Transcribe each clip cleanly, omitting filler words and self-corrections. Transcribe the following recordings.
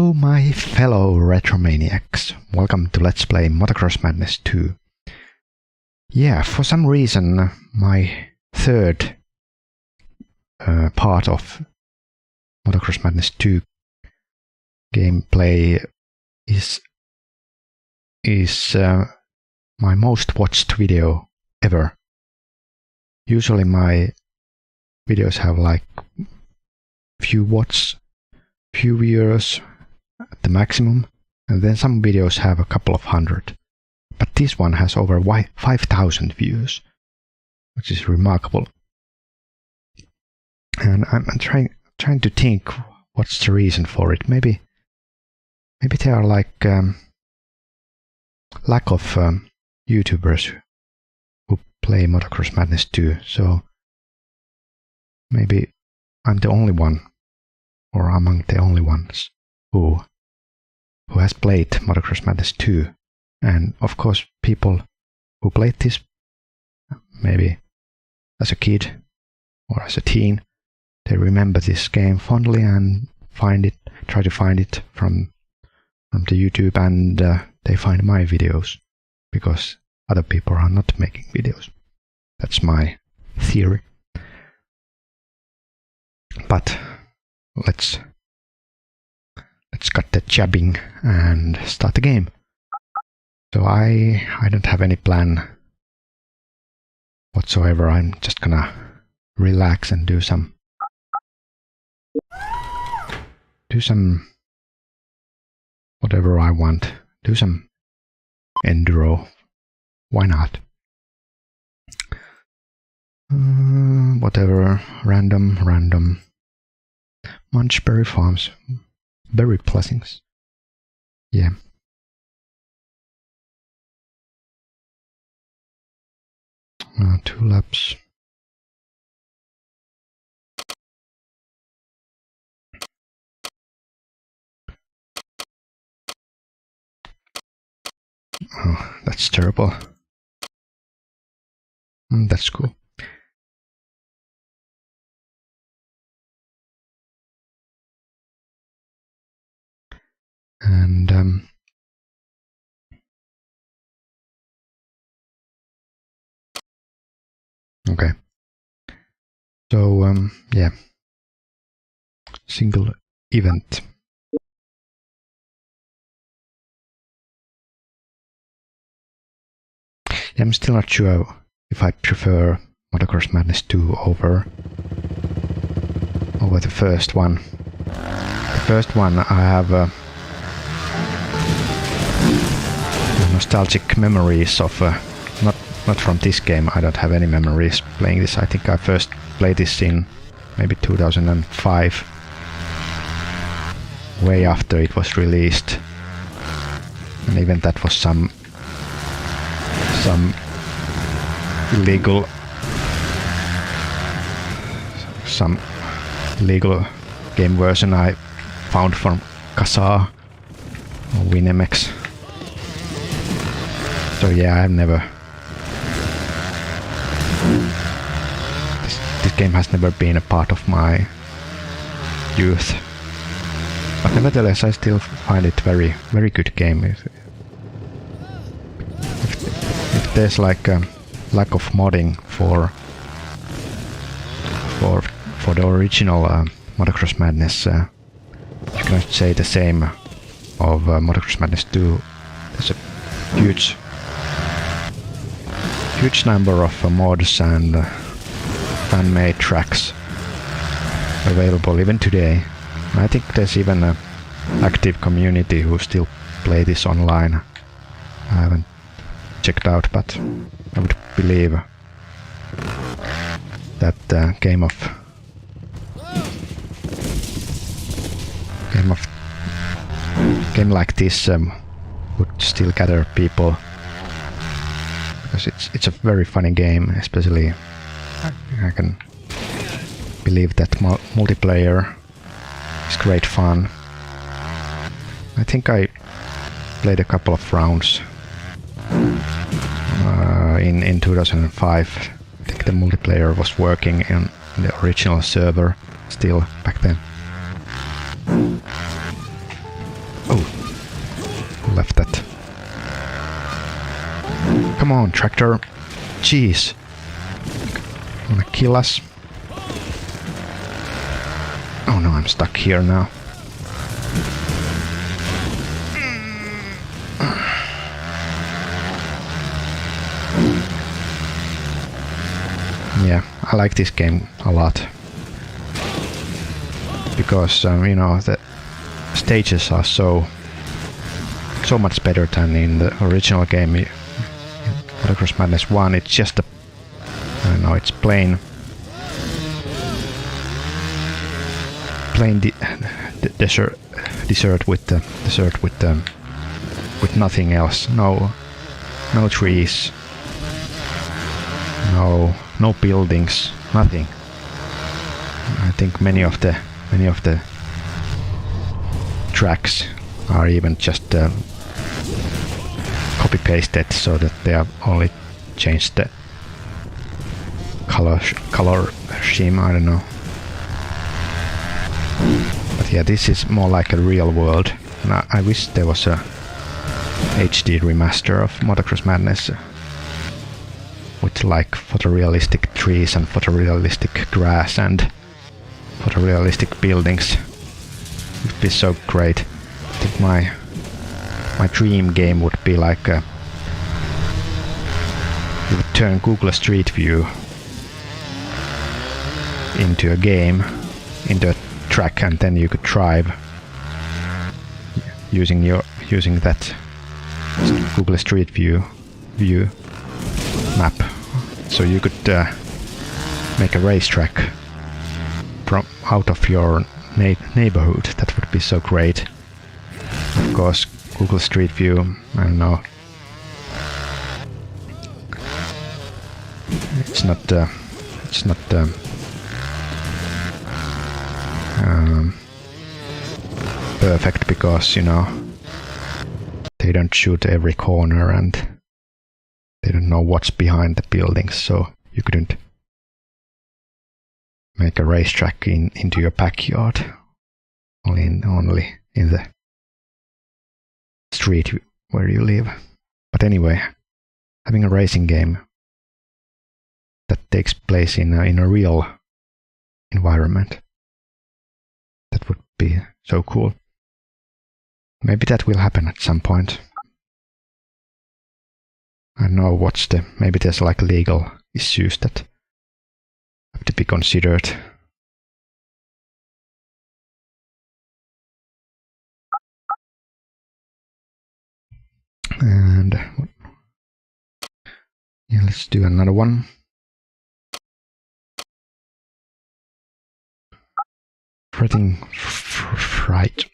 Hello my fellow Retromaniacs, welcome to Let's Play Motocross Madness 2. Yeah, for some reason my third part of Motocross Madness 2 gameplay is my most watched video ever. Usually my videos have like few watts, few viewers at the maximum, and then some videos have a couple of hundred. But this one has over 5,000 views, which is remarkable. And I'm trying to think what's the reason for it. Maybe there are like lack of YouTubers who play Motocross Madness 2, so maybe I'm the only one, or among the only ones, who has played Motocross Madness 2. And of course, people who played this maybe as a kid or as a teen, they remember this game fondly and try to find it from the YouTube, and they find my videos because other people are not making videos. That's my theory. But let's cut the jabbing and start the game. So I don't have any plan whatsoever. I'm just gonna relax and do some whatever I want. Do some enduro. Why not? Whatever. Random. Munchberry Farms. Berry Blessings. Yeah. Two laps. Oh, that's terrible. That's cool. And okay. So yeah, single event. I'm still not sure if I prefer Motocross Madness 2 over the first one. The first one I have nostalgic memories of, not from this game. I don't have any memories playing this. I think I first played this in maybe 2005, way after it was released, and even that was some legal game version I found from Kazaa or Winemex. So yeah, I've never... This game has never been a part of my youth. But nevertheless, I still find it very good game. If there's like a lack of modding for the original Motocross Madness, you cannot say the same of Motocross Madness 2. There's a huge number of mods and fan-made tracks available even today. And I think there's even an active community who still play this online. I haven't checked out, but I would believe that game like this would still gather people, because it's a very funny game. Especially I can believe that multiplayer is great fun. I think I played a couple of rounds in 2005. I think the multiplayer was working in the original server still back then. Oh, who left that? Come on, tractor. Jeez. Wanna kill us? Oh no, I'm stuck here now. Yeah, I like this game a lot. Because, you know, the stages are so much better than in the original game. In Motocross Madness 1, it's just a... I don't know, it's plain desert with nothing else. No trees, no buildings, nothing. I think many of the tracks are even just copy pasted so that they have only changed the color scheme. I don't know. But yeah, this is more like a real world, and I wish there was a HD remaster of Motocross Madness with like photorealistic trees and photorealistic grass and photorealistic buildings. It would be so great. I think my dream game would be like you would turn Google Street View into a game, into a track, and then you could drive using that Google Street View map. So you could make a racetrack from out of your neighborhood. That would be so great. Of course, Google Street View, I don't know. It's not perfect because, you know, they don't shoot every corner and they don't know what's behind the buildings, so you couldn't make a racetrack into your backyard. Only in the street where you live. But anyway, having a racing game that takes place in a real environment, that would be so cool. Maybe that will happen at some point. I don't know maybe there's like legal issues that have to be considered. And yeah, let's do another one. Fright.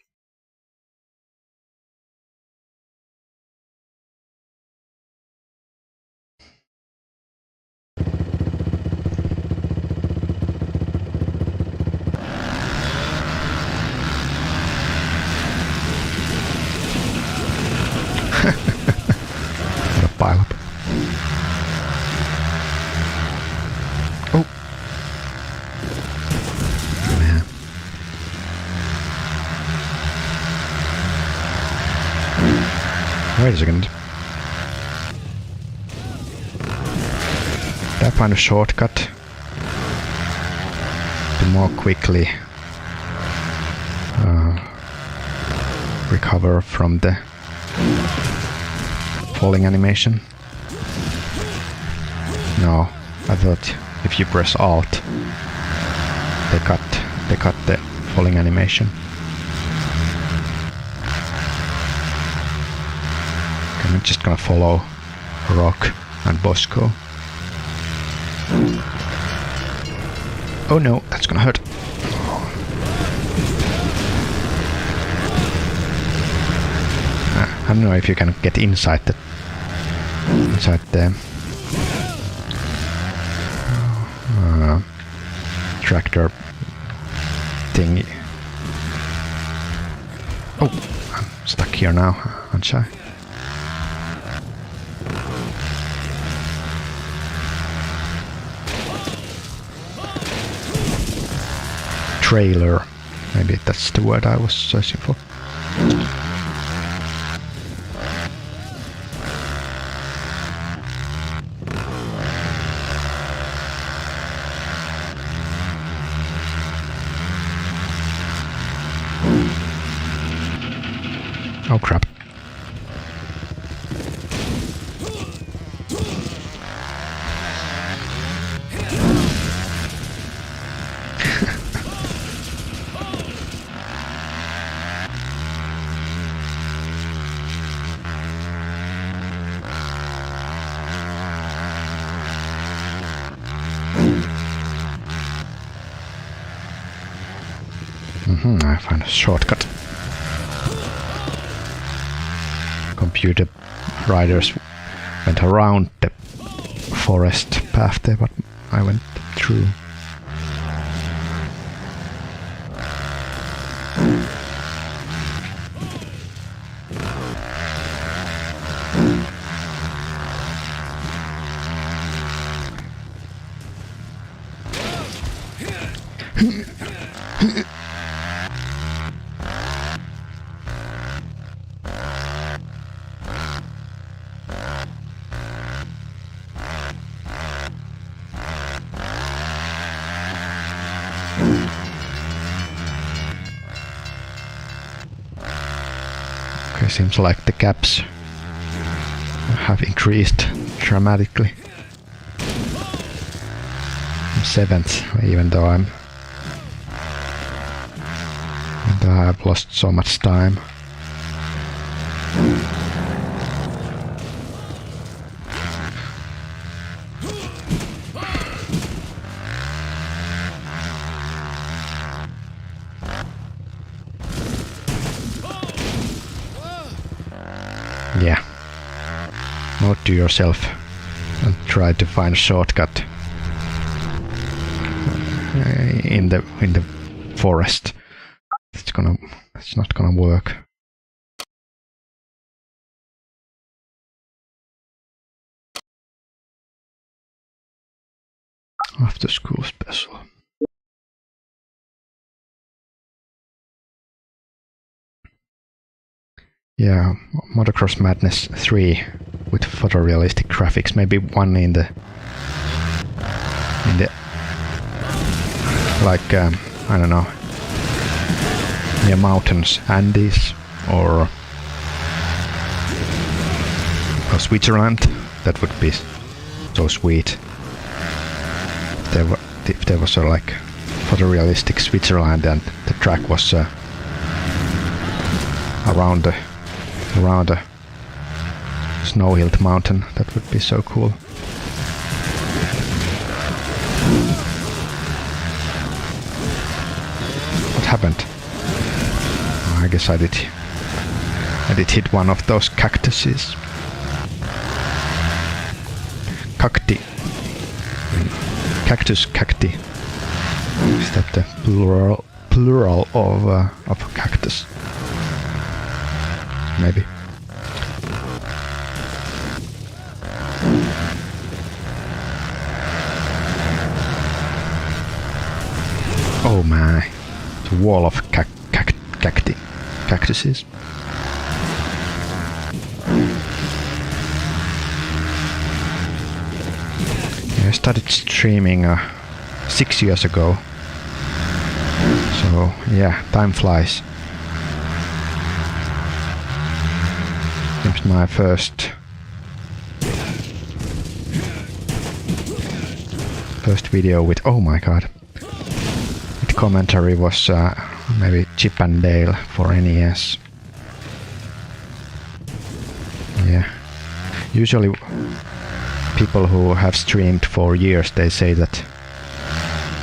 What a pile up. Oh. Man. Wait a second. Did I find a shortcut to more quickly recover from the falling animation? No, I thought if you press Alt, they cut the falling animation. Okay, I'm just gonna follow Rock and Bosco. Oh no, that's gonna hurt. I don't know if you can get inside the tractor thingy. Oh, I'm stuck here now, aren't I? Trailer. Maybe that's the word I was searching for. Oh crap. I found a shortcut. Computer riders went around the forest path there, but I went through. Okay, seems like the gaps have increased dramatically. I'm 7th, even though I've lost so much time. Yeah. Note to yourself and try to find a shortcut in the forest. It's not gonna work. After school special. Yeah, Motocross Madness 3 with photorealistic graphics. Maybe one in the like I don't know, near mountains, Andes or Switzerland. That would be so sweet. If there was a like photorealistic Switzerland and the track was around a snow-hilled mountain, that would be so cool. What happened? Oh, I guess I did hit one of those cactuses. Cacti. Cacti. Is that the plural of cactus? Maybe. Oh my! It's a wall of cactuses. Yeah, I started streaming 6 years ago. So yeah, time flies. It's my first video with, oh my god, with commentary was maybe Chip and Dale for NES. Yeah, usually people who have streamed for years, they say that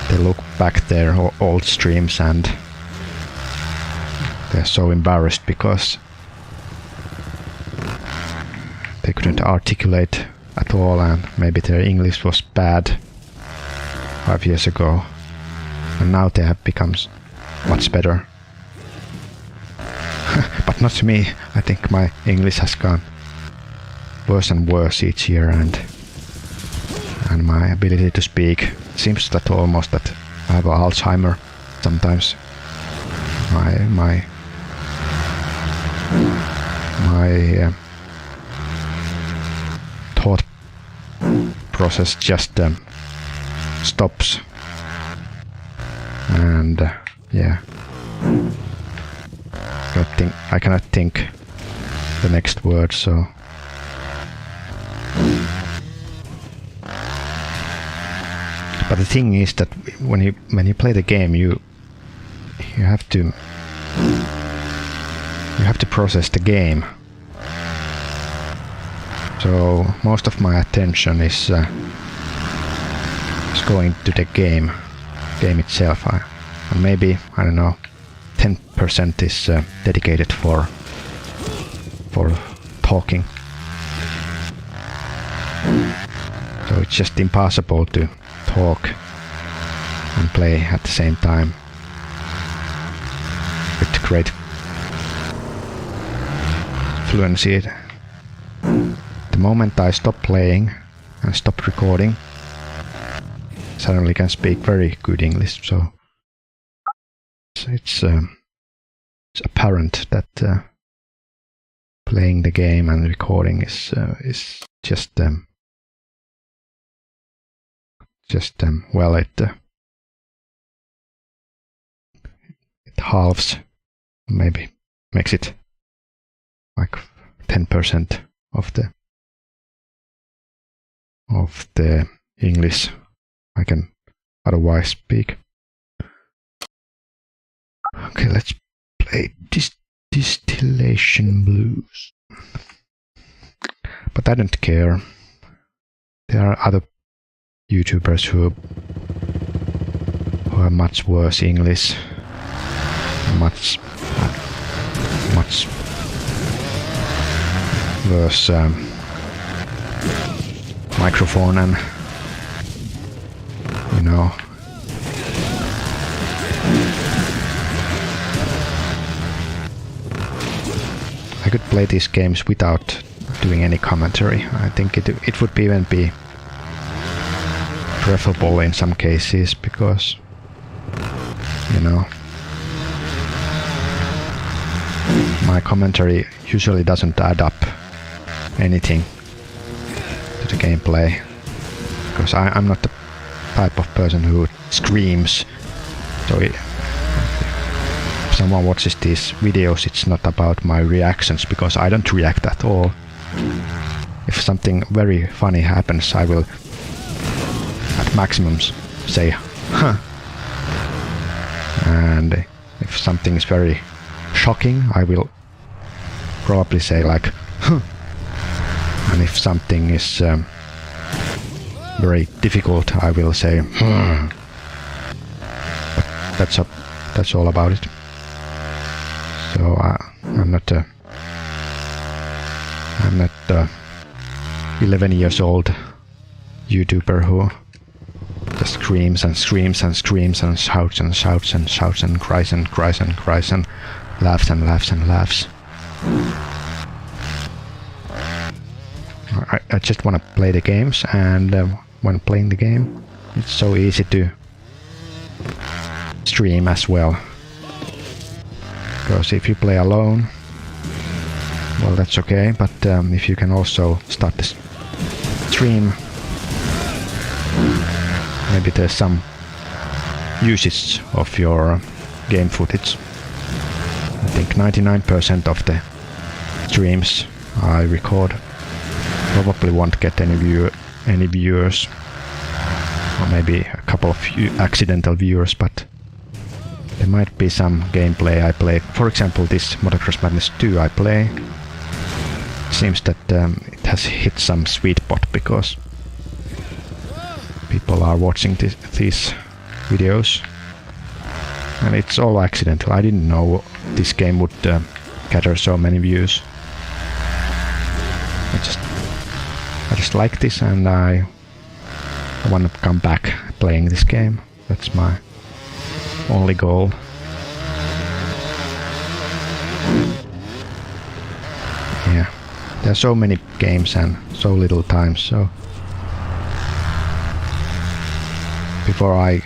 they look back their old streams and they're so embarrassed because they couldn't articulate at all, and maybe their English was bad 5 years ago, and now they have become much better. But not to me. I think my English has gone worse and worse each year, and my ability to speak seems that almost that I have Alzheimer sometimes. My thought process just stops, and yeah, I cannot think the next word, so but the thing is that when you play the game, you have to process the game. So most of my attention is going to the game itself. And maybe, I don't know, 10% is dedicated for talking. So it's just impossible to talk and play at the same time with great fluency. The moment I stop playing and stop recording, suddenly can speak very good English. So it's apparent that playing the game and recording is just well, it halves, maybe makes it like 10% of the English I can otherwise speak. Okay, let's play Distillation Blues. But I don't care. There are other YouTubers who have much worse English, much worse microphone, and you know, I could play these games without doing any commentary. I think it would even be preferable in some cases, because, you know, my commentary usually doesn't add up anything to the gameplay, because I'm not the type of person who screams. So if someone watches these videos, it's not about my reactions, because I don't react at all. If something very funny happens, I will at maximum say huh, and if something is very shocking, I will probably say like huh. And if something is very difficult, I will say but that's all about it. So I'm not 11 years old YouTuber who just screams and screams and screams and shouts and shouts and shouts and cries and cries and cries and laughs and laughs and laughs. I just want to play the games, and when playing the game, it's so easy to stream as well. Because if you play alone, well, that's okay, but if you can also start the stream, maybe there's some usage of your game footage. I think 99% of the streams I record probably won't get any viewers, or maybe a couple of accidental viewers, but there might be some gameplay I play. For example, this Motocross Madness 2 I play. It seems that it has hit some sweet spot, because people are watching these videos, and it's all accidental. I didn't know this game would gather so many views. I just like this, and I want to come back playing this game. That's my only goal. Yeah, there are so many games and so little time, so before I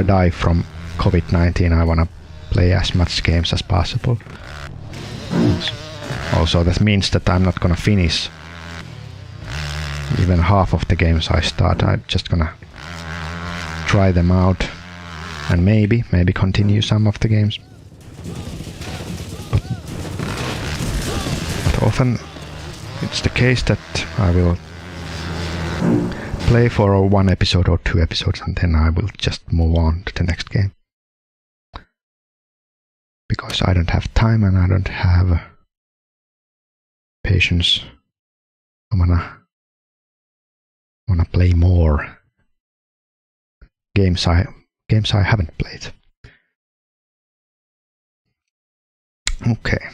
die from COVID-19, I want to play as much games as possible. Also, that means that I'm not gonna finish even half of the games I start. I'm just gonna try them out and maybe Often it's the case that I will play for 1 episode or 2 episodes and then I will just move on to the next game. Because I don't have time and I don't have patience. I wanna play more games I haven't played. Okay.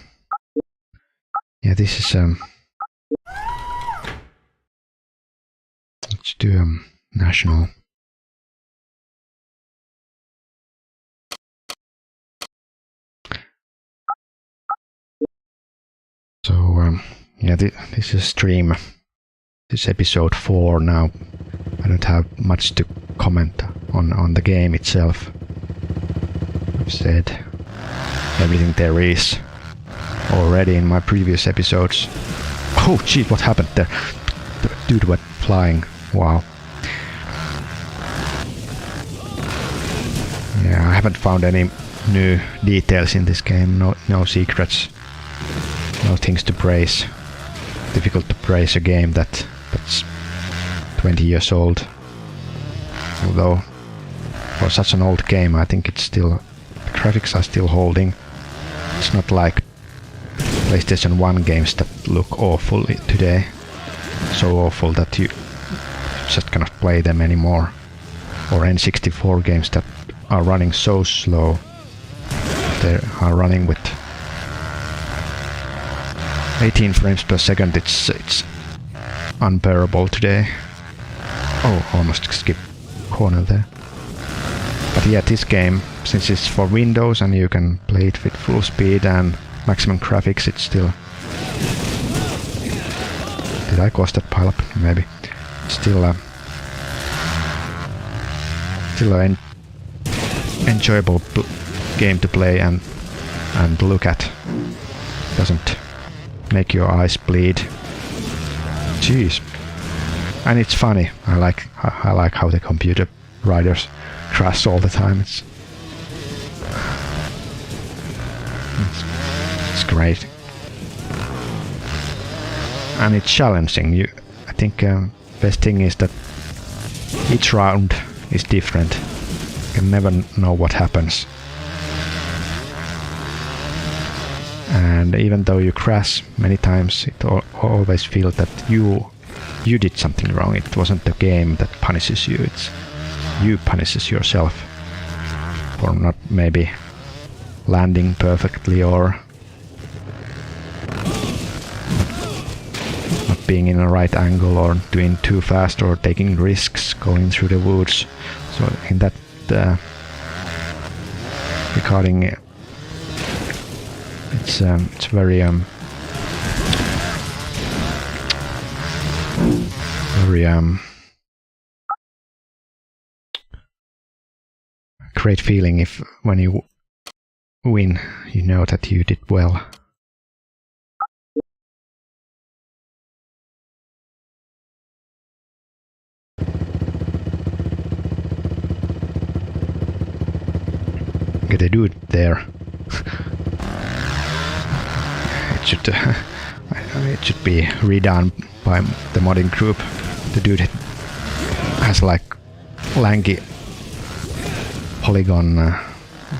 Yeah, this is let's do national. So yeah, this is stream. This is episode 4 now. I don't have much to comment on the game itself. I've said everything there is already in my previous episodes. Oh gee, what happened there? The dude went flying. Wow. Yeah, I haven't found any new details in this game. No secrets. No things to praise. Difficult to praise a game that's 20 years old. Although for such an old game, I think it's still, the graphics are still holding. It's not like PlayStation 1 games that look awful today. So awful that you just cannot play them anymore. Or N64 games that are running so slow. They are running with 18 frames per second. It's unbearable today. Oh, almost skipped corner there. But yeah, this game, since it's for Windows and you can play it with full speed and maximum graphics, it's still... Did I cause that pileup? Maybe. Still an enjoyable game to play and look at. Doesn't make your eyes bleed. Jeez. And it's funny. I like how the computer riders crash all the time. It's great. And it's challenging. I think best thing is that each round is different. You can never know what happens. And even though you crash many times, it always feels that you did something wrong. It wasn't the game that punishes you, it's you punishes yourself for not maybe landing perfectly or not being in the right angle or doing too fast or taking risks going through the woods. So in that regarding it's very great feeling if when you win, you know that you did well. Get a dude there. It should be redone by the modding group. The dude has like lanky polygon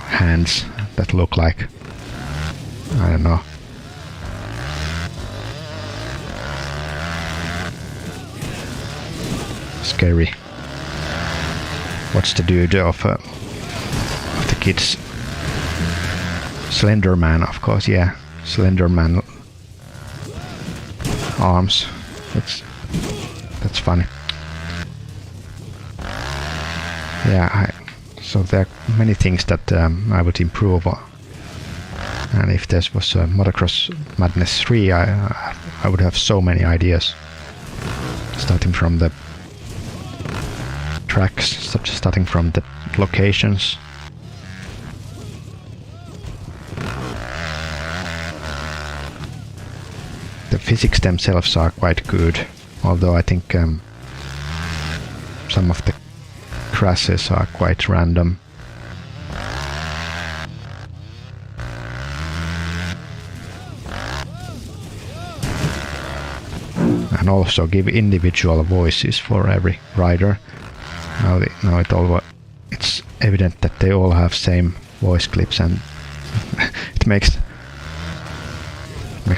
hands that look like, I don't know. Scary. What's the dude of the kids? Slender Man, of course, yeah. Slender Man arms. That's funny. Yeah, so there are many things that I would improve on. And if this was Motocross Madness 3, I would have so many ideas. Starting from the tracks, starting from the locations. The physics themselves are quite good, although I think some of the crashes are quite random. can also give individual voices for every rider. Now it's evident that they all have same voice clips, and it makes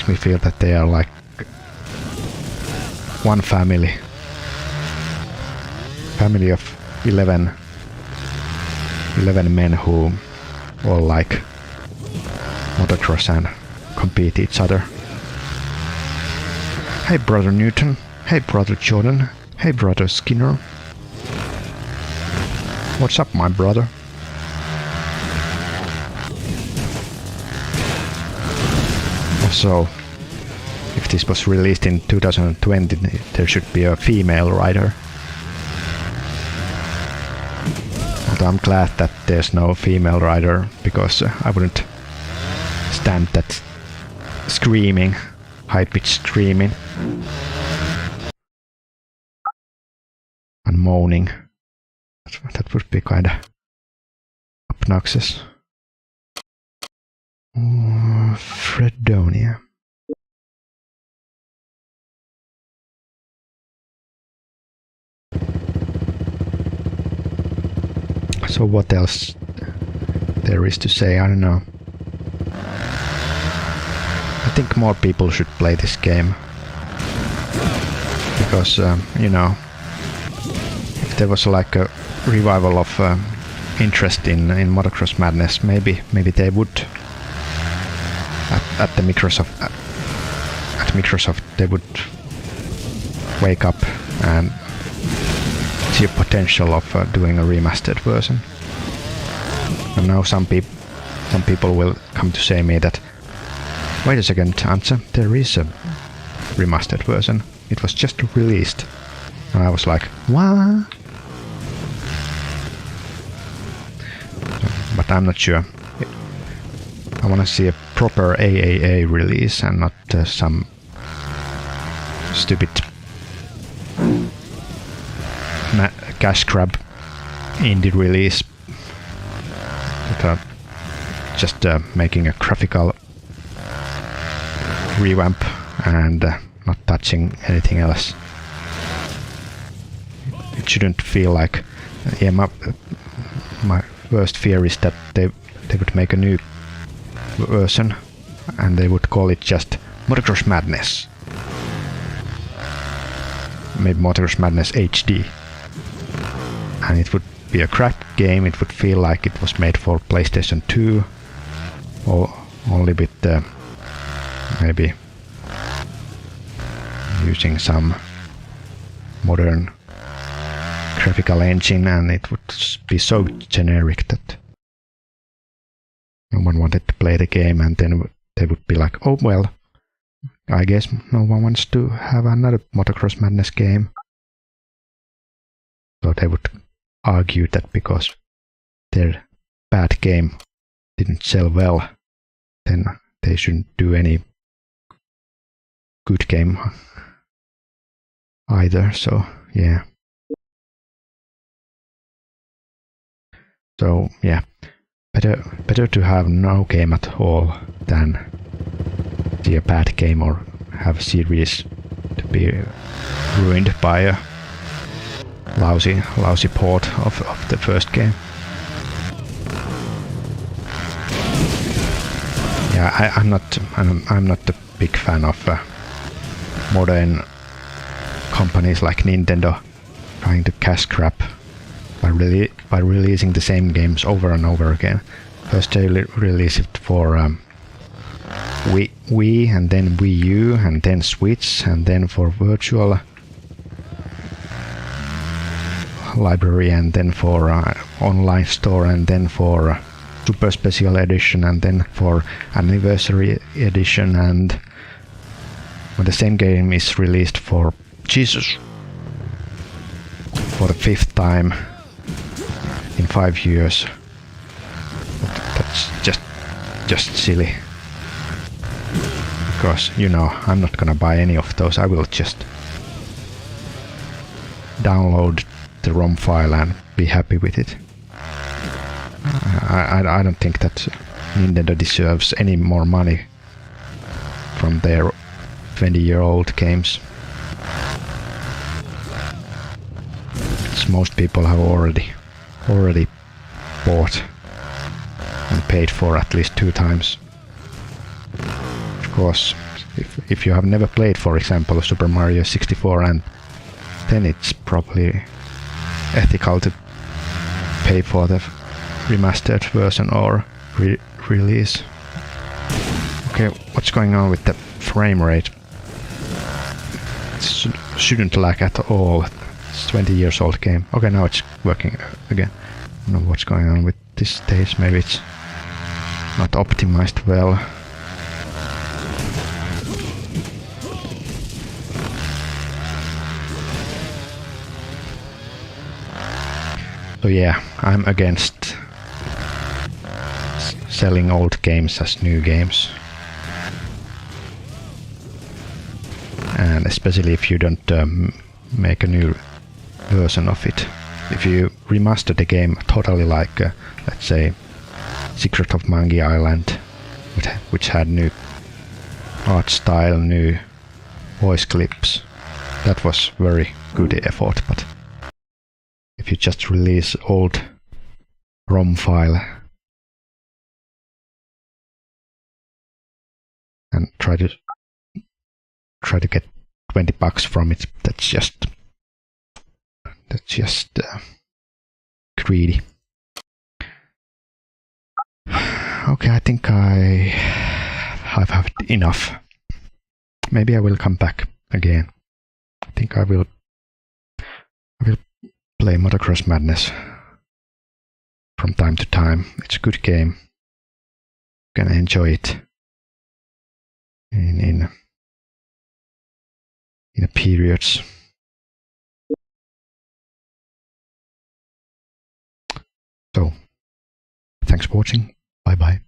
me feel that they are like one family of 11 men who all like motocross and compete each other. Hey brother Newton, hey brother Jordan, hey brother Skinner. What's up, my brother? Also, if this was released in 2020, there should be a female rider. But I'm glad that there's no female rider, because I wouldn't stand that screaming, high-pitched screaming and moaning. That would be kind of obnoxious. Fredonia. So what else there is to say? I don't know. I think more people should play this game, because you know, if there was like a revival of interest in Motocross Madness, maybe they would at Microsoft they would wake up and see a potential of doing a remastered version. And now some people will come to say me that, wait a second, Antse, there is a remastered version. It was just released. And I was like, what? But I'm not sure. I want to see a proper AAA release and not some stupid cash grab indie release without just making a graphical revamp and not touching anything else. It shouldn't feel like my worst fear is that they would make a new version and they would call it just Motocross Madness. Maybe Motocross Madness HD. And it would be a crap game. It would feel like it was made for PlayStation 2 or only with maybe using some modern graphical engine, and it would be so generic that no one wanted to play the game, and then they would be like, oh well, I guess no one wants to have another Motocross Madness game. So they would argue that because their bad game didn't sell well, then they shouldn't do any good game either. So yeah. So yeah, better to have no game at all than see a bad game or have a series to be ruined by a lousy port of the first game. Yeah, I'm not a big fan of modern companies like Nintendo trying to cash grab by releasing the same games over and over again. First they release it for Wii, and then Wii U, and then Switch, and then for Virtual Library, and then for Online Store, and then for Super Special Edition, and then for Anniversary Edition, and when the same game is released for Jesus for the 5th time in 5 years, that's just silly. Because, you know, I'm not gonna buy any of those. I will just download the ROM file and be happy with it. I don't think that Nintendo deserves any more money from their 20-year-old games. most people have already bought and paid for at least 2 times. Of course, if you have never played, for example, Super Mario 64, and then it's probably ethical to pay for the remastered version or release. Okay, what's going on with the frame rate? It shouldn't lag at all. It's a 20 years old game. Okay, now it's working again. I don't know what's going on with this stage. Maybe it's not optimized well. So yeah, I'm against selling old games as new games. And especially if you don't make a new version of it. If you remaster the game totally like, let's say, Secret of Monkey Island, which had new art style, new voice clips, that was very good effort, but if you just release old ROM file and try to get $20 from it, that's just greedy. Okay, I think I have had enough. Maybe I will come back again. I think I will play Motocross Madness from time to time. It's a good game. You can enjoy it in periods. So, thanks for watching. Bye bye.